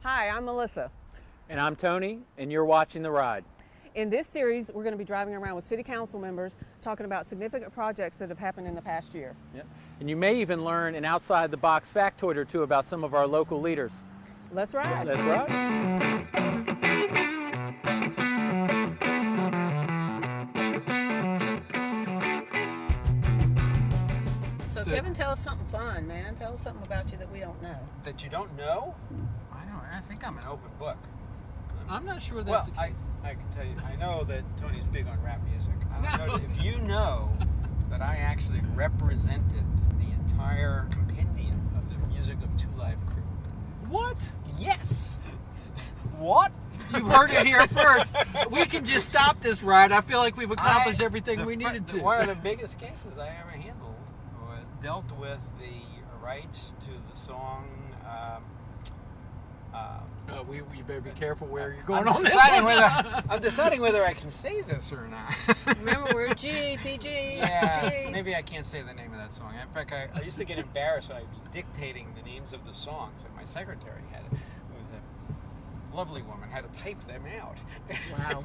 Hi, I'm Melissa. And I'm Tony, and you're watching The Ride. In this series, we're going to be driving around with city council members talking about significant projects that have happened in the past year. Yep. And you may even learn an outside-the-box factoid or two about some of our local leaders. Let's ride. Let's ride. So Kevin, tell us something fun, man. Tell us something about you that we don't know. That you don't know? I think I'm an open book. I'm not sure that's the case. I can tell you, I know that Tony's big on rap music. I don't know if you know that I actually represented the entire compendium of the music of Two Live Crew. What? Yes! What? You've heard it here first. We can just stop this ride. I feel like we've accomplished everything we needed to. One of the biggest cases I ever handled dealt with the rights to the song. You better be careful where you're going on I'm deciding whether I can say this or not. Remember, we're PG. Yeah, maybe I can't say the name of that song. In fact, I used to get embarrassed when I'd be dictating the names of the songs, and my secretary had it. Who was a lovely woman, had to type them out. Wow.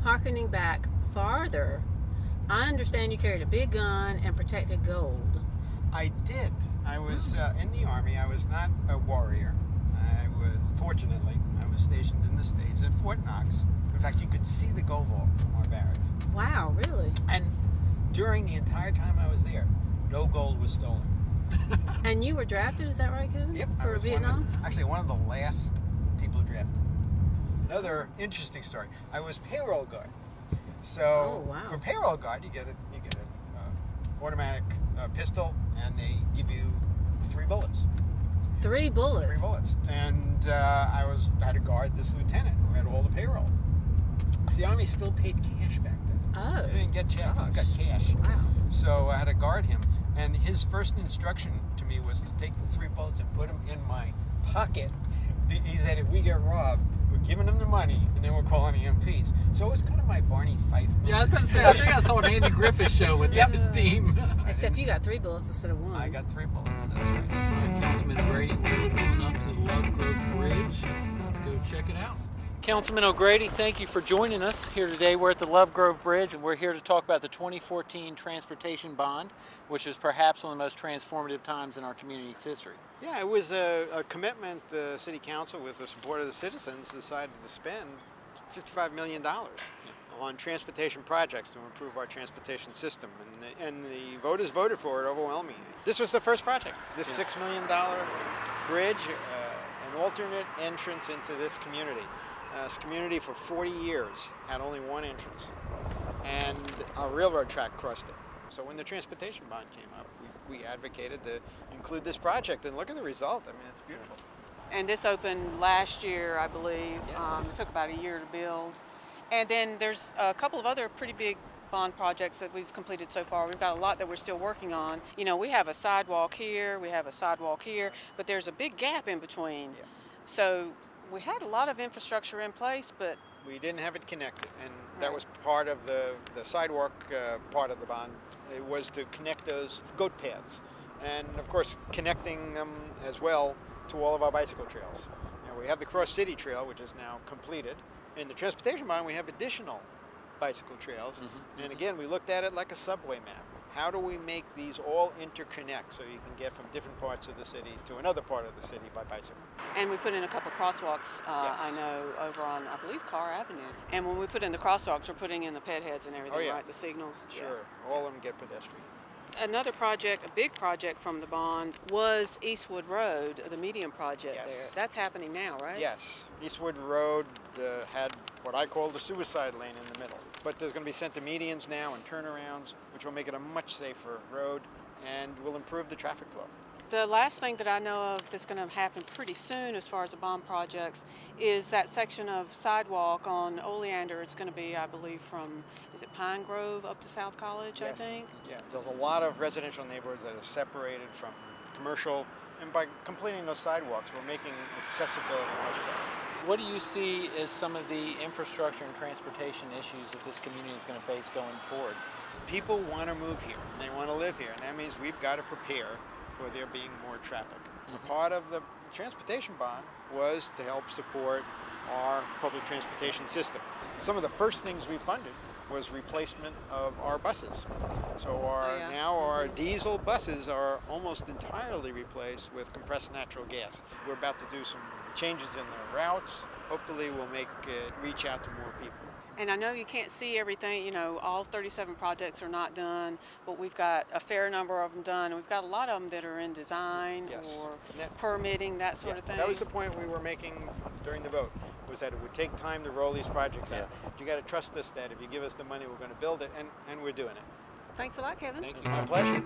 Harkening back farther, I understand you carried a big gun and protected gold. I did. I was in the Army. I was not a warrior. Fortunately, I was stationed in the States at Fort Knox. In fact, you could see the gold vault from our barracks. Wow, really? And during the entire time I was there, no gold was stolen. And you were drafted, is that right, Kevin? Yep. For Vietnam? One of the last people drafted. Another interesting story. I was payroll guard. So for payroll guard, you get an automatic pistol, and they give you 3 bullets. 3 bullets? 3 bullets. And I had to guard this lieutenant who had all the payroll. The Army still paid cash back then. Oh. They didn't get checks, they got cash. Wow. So I had to guard him. And his first instruction to me was to take the 3 bullets and put them in my pocket. He said, if we get robbed, we're giving them the money, and then we're calling the MPs. So it was kind of my Barney Fife moment. Yeah, I was about to say, I think I saw an Andy Griffith show with that theme. Except you got 3 bullets instead of 1. I got 3 bullets, that's right. All right, Councilman O'Grady, we're pulling up to the Love Grove Bridge. Let's go check it out. Councilman O'Grady, thank you for joining us here today. We're at the Love Grove Bridge, and we're here to talk about the 2014 Transportation Bond, which is perhaps one of the most transformative times in our community's history. Yeah, it was a commitment the City Council, with the support of the citizens, decided to spend $55 million on transportation projects to improve our transportation system, and the voters voted for it overwhelmingly. This was the first project, this $6 million bridge, an alternate entrance into this community. This community for 40 years had only one entrance, and a railroad track crossed it. So when the transportation bond came up, we advocated to include this project, and look at the result. I mean, it's beautiful. And this opened last year, I believe. Yes. It took about a year to build. And then there's a couple of other pretty big bond projects that we've completed so far. We've got a lot that we're still working on. You know, we have a sidewalk here, we have a sidewalk here, but there's a big gap in between. Yeah. So we had a lot of infrastructure in place, but we didn't have it connected, and that was part of the sidewalk part of the bond. It was to connect those goat paths, and of course connecting them as well to all of our bicycle trails. Now, we have the Cross City Trail, which is now completed. In the transportation bond, we have additional bicycle trails, and again, we looked at it like a subway map. How do we make these all interconnect so you can get from different parts of the city to another part of the city by bicycle? And we put in a couple of crosswalks, I know, over on, I believe, Carr Avenue. And when we put in the crosswalks, we're putting in the ped heads and everything, right? The signals. Sure, all of them get pedestrian. Another project, a big project from the bond, was Eastwood Road, the medium project there. That's happening now, right? Yes. Eastwood Road had what I call the suicide lane in the middle. But there's going to be center medians now and turnarounds, which will make it a much safer road and will improve the traffic flow. The last thing that I know of that's going to happen pretty soon as far as the bond projects is that section of sidewalk on Oleander. It's going to be, I believe, from, is it Pine Grove up to South College, I think? Yeah, there's a lot of residential neighborhoods that are separated from commercial, and by completing those sidewalks, we're making accessibility much better. What do you see as some of the infrastructure and transportation issues that this community is going to face going forward? People want to move here, and they want to live here, and that means we've got to prepare for there being more trappic. Part of the transportation bond was to help support our public transportation system. Some of the first things we funded was replacement of our buses. So now our diesel buses are almost entirely replaced with compressed natural gas. We're about to do some changes in the routes. Hopefully we'll make it reach out to more people. And I know you can't see everything, you know, all 37 projects are not done, but we've got a fair number of them done. We've got a lot of them that are in design Yes. or That- permitting, that sort of thing. That was the point we were making during the vote, was that it would take time to roll these projects out. You got to trust us that if you give us the money, we're going to build it, and we're doing it. Thanks a lot, Kevin. Thank It's you. my pleasure.